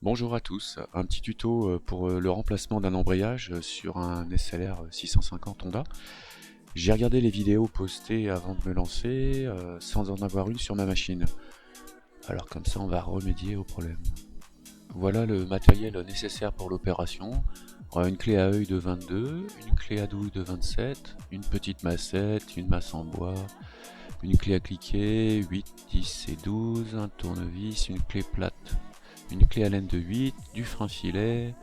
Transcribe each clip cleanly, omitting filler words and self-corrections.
Bonjour à tous, un petit tuto pour le remplacement d'un embrayage sur un SLR 650 Honda. J'ai regardé les vidéos postées avant de me lancer sans en avoir une sur ma machine. Alors comme ça on va remédier au problème. Voilà le matériel nécessaire pour l'opération. Une clé à œil de 22, une clé à douille de 27, une petite massette, une masse en bois, une clé à cliquer, 8, 10 et 12, un tournevis, une clé plate, une clé à laine de 8, du frein filet,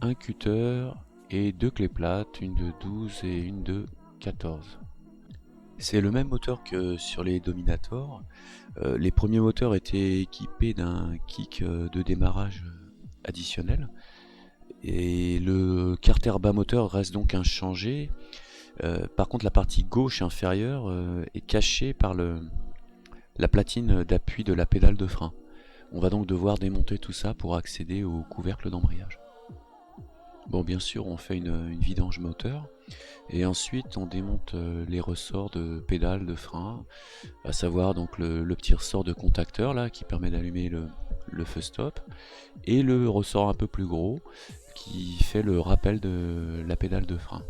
un cutter et deux clés plates, une de 12 et une de 14. C'est le même moteur que sur les Dominator. Les premiers moteurs étaient équipés d'un kick de démarrage additionnel. Et le carter bas moteur reste donc inchangé. Par contre, la partie gauche inférieure est cachée par la platine d'appui de la pédale de frein. On va donc devoir démonter tout ça pour accéder au couvercle d'embrayage. Bon, bien sûr, on fait une vidange moteur et ensuite on démonte les ressorts de pédale de frein, à savoir donc le petit ressort de contacteur là qui permet d'allumer le feu stop et le ressort un peu plus gros qui fait le rappel de la pédale de frein.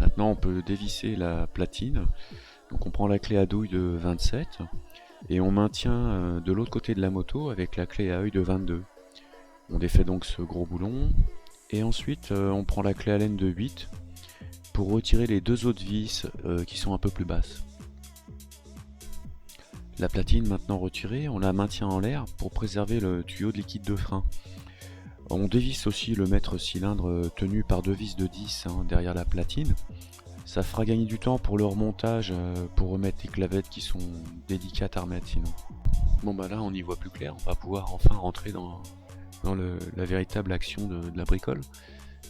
Maintenant, on peut dévisser la platine. Donc on prend la clé à douille de 27 et on maintient de l'autre côté de la moto avec la clé à œil de 22. On défait donc ce gros boulon et ensuite on prend la clé à laine de 8 pour retirer les deux autres vis qui sont un peu plus basses. La platine maintenant retirée, on la maintient en l'air pour préserver le tuyau de liquide de frein. On dévisse aussi le mètre cylindre tenu par deux vis de 10 derrière la platine. Ça fera gagner du temps pour le remontage, pour remettre les clavettes qui sont délicates à remettre sinon. Bon bah là on y voit plus clair, on va pouvoir enfin rentrer dans la véritable action de la bricole.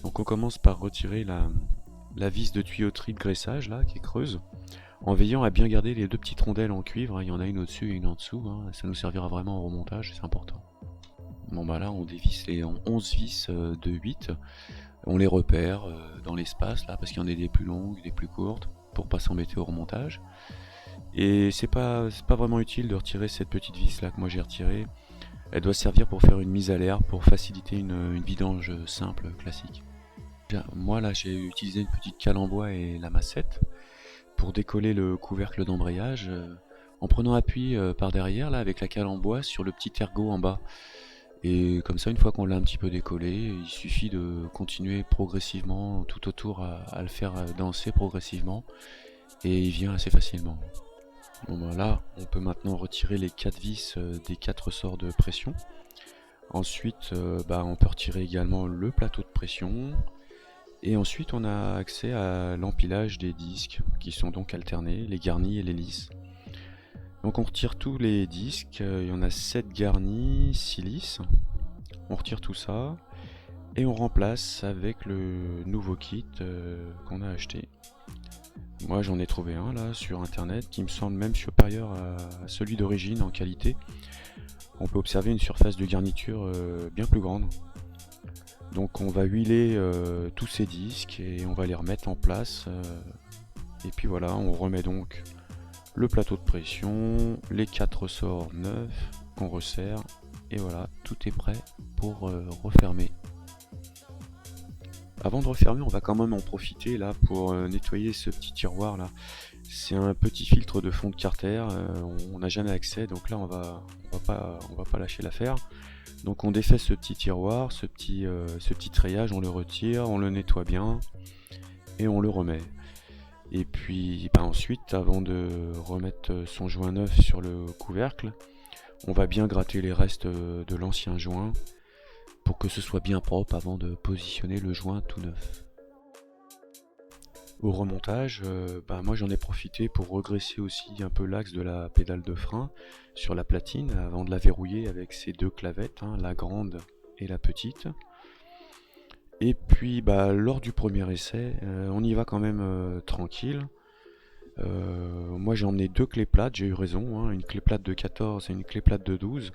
Donc on commence par retirer la vis de tuyauterie de graissage là qui est creuse, en veillant à bien garder les deux petites rondelles en cuivre, il y en a une au-dessus et une en dessous, ça nous servira vraiment au remontage, c'est important. Bon bah là on dévisse les 11 vis de 8, on les repère dans l'espace là parce qu'il y en a des plus longues, des plus courtes, pour pas s'embêter au remontage. Et c'est pas vraiment utile de retirer cette petite vis là que moi j'ai retirée. Elle doit servir pour faire une mise à l'air, pour faciliter une vidange simple, classique. Moi là j'ai utilisé une petite cale en bois et la massette pour décoller le couvercle d'embrayage en prenant appui par derrière là avec la cale en bois sur le petit ergot en bas. Et comme ça, une fois qu'on l'a un petit peu décollé, il suffit de continuer progressivement tout autour à le faire danser progressivement et il vient assez facilement. Bon ben là, on peut maintenant retirer les 4 vis des 4 ressorts de pression. Ensuite, on peut retirer également le plateau de pression. Et ensuite, on a accès à l'empilage des disques qui sont donc alternés, les garnis et les lisses. Donc on retire tous les disques, il y en a 7 garnis, 6 lisses. On retire tout ça et on remplace avec le nouveau kit qu'on a acheté. Moi j'en ai trouvé un là sur internet qui me semble même supérieur à celui d'origine en qualité. On peut observer une surface de garniture bien plus grande. Donc on va huiler tous ces disques et on va les remettre en place. Et puis voilà, on remet donc le plateau de pression, les 4 ressorts neufs qu'on resserre. Et voilà, tout est prêt pour refermer. Avant de refermer, on va quand même en profiter là pour nettoyer ce petit tiroir là. C'est un petit filtre de fond de carter, on n'a jamais accès, donc là on va pas lâcher l'affaire. Donc on défait ce petit tiroir, ce petit treillage, on le retire, on le nettoie bien et on le remet. Et puis ensuite, avant de remettre son joint neuf sur le couvercle, on va bien gratter les restes de l'ancien joint pour que ce soit bien propre avant de positionner le joint tout neuf. Au remontage, moi j'en ai profité pour regresser aussi un peu l'axe de la pédale de frein sur la platine avant de la verrouiller avec ces deux clavettes, la grande et la petite. Et puis lors du premier essai, on y va quand même tranquille. Moi j'ai emmené deux clés plates, j'ai eu raison, une clé plate de 14 et une clé plate de 12.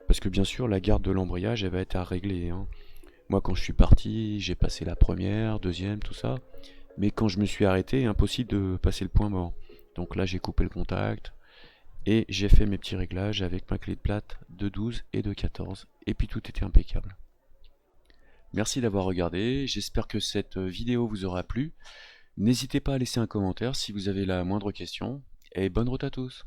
Parce que bien sûr la garde de l'embrayage elle va être à régler. Moi quand je suis parti, j'ai passé la première, deuxième, tout ça. Mais quand je me suis arrêté, impossible de passer le point mort. Donc là j'ai coupé le contact Et j'ai fait mes petits réglages avec ma clé de plate de 12 et de 14. Et puis tout était impeccable. Merci d'avoir regardé, j'espère que cette vidéo vous aura plu. N'hésitez pas à laisser un commentaire si vous avez la moindre question. Et bonne route à tous!